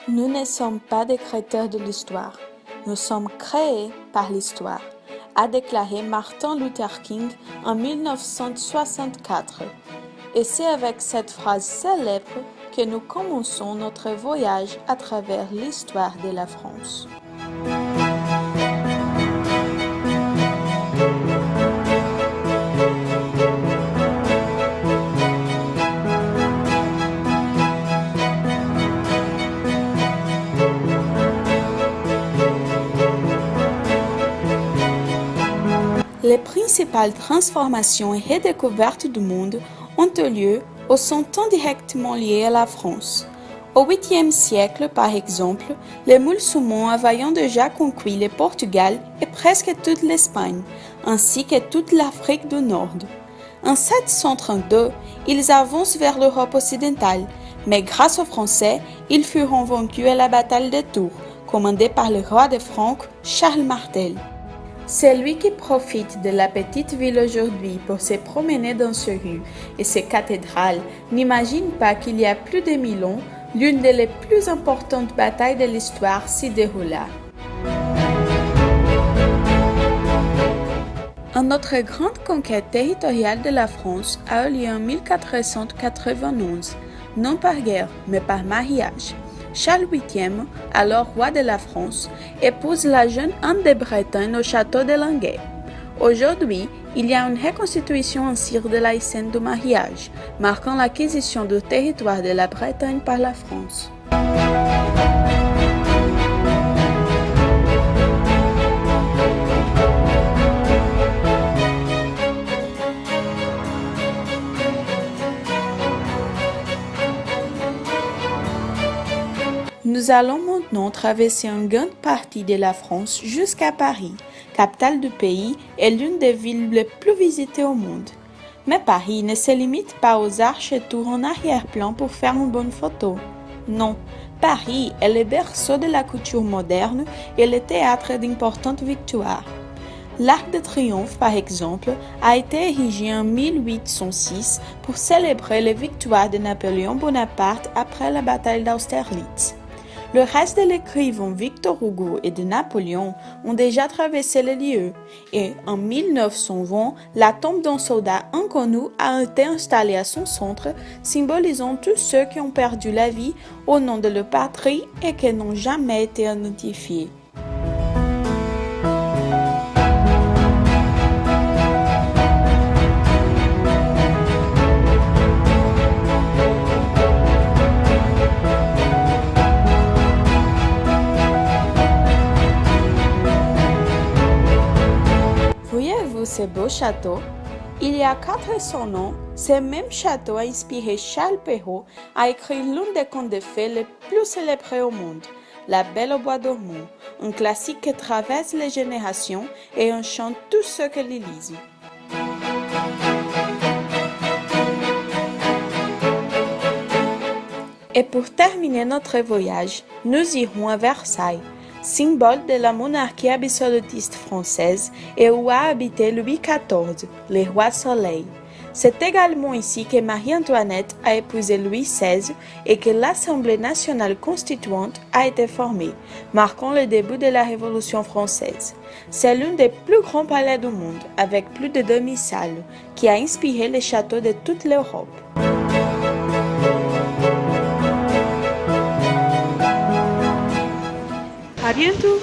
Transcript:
Nous ne sommes pas des créateurs de l'histoire, nous sommes créés par l'histoire, a déclaré Martin Luther King en 1964. Et c'est avec cette phrase célèbre que nous commençons notre voyage à travers l'histoire de la France. Les principales transformations et redécouvertes du monde ont eu lieu ou sont indirectement liées à la France. Au 8e siècle, par exemple, les musulmans avaient déjà conquis le Portugal et presque toute l'Espagne, ainsi que toute l'Afrique du Nord. En 732, ils avancent vers l'Europe occidentale, mais grâce aux Français, ils furent vaincus à la bataille de Tours, commandée par le roi de Franque, Charles Martel. Celui qui profite de la petite ville aujourd'hui pour se promener dans ses rues et ses cathédrales n'imagine pas qu'il y a plus de 1000 ans, l'une des plus importantes batailles de l'histoire s'y déroula. Une autre grande conquête territoriale de la France a eu lieu en 1491, non par guerre, mais par mariage. Charles VIII, alors roi de la France, épouse la jeune Anne de Bretagne au château de Langeais. Aujourd'hui, il y a une reconstitution en cire de la scène du mariage, marquant l'acquisition du territoire de la Bretagne par la France. Nous allons maintenant traverser une grande partie de la France jusqu'à Paris, capitale du pays et l'une des villes les plus visitées au monde. Mais Paris ne se limite pas aux arches et tours en arrière-plan pour faire une bonne photo. Non, Paris est le berceau de la culture moderne et le théâtre d'importantes victoires. L'Arc de Triomphe, par exemple, a été érigé en 1806 pour célébrer les victoires de Napoléon Bonaparte après la bataille d'Austerlitz. Le reste de l'écrivain Victor Hugo et de Napoléon ont déjà traversé le lieu et en 1920, la tombe d'un soldat inconnu a été installée à son centre, symbolisant tous ceux qui ont perdu la vie au nom de leur patrie et qui n'ont jamais été identifiés. Voyez-vous ce beau château? Il y a 400 ans, ce même château a inspiré Charles Perrault à écrire l'un des contes de fées les plus célébrés au monde, La Belle au bois dormant, un classique qui traverse les générations et enchante tous ceux qui le lisent. Et pour terminer notre voyage, nous irons à Versailles, symbole de la monarchie absolutiste française et où a habité Louis XIV, le roi Soleil. C'est également ici que Marie-Antoinette a épousé Louis XVI et que l'Assemblée nationale constituante a été formée, marquant le début de la Révolution française. C'est l'un des plus grands palais du monde, avec plus de demi-salles, qui a inspiré les châteaux de toute l'Europe. À bientôt!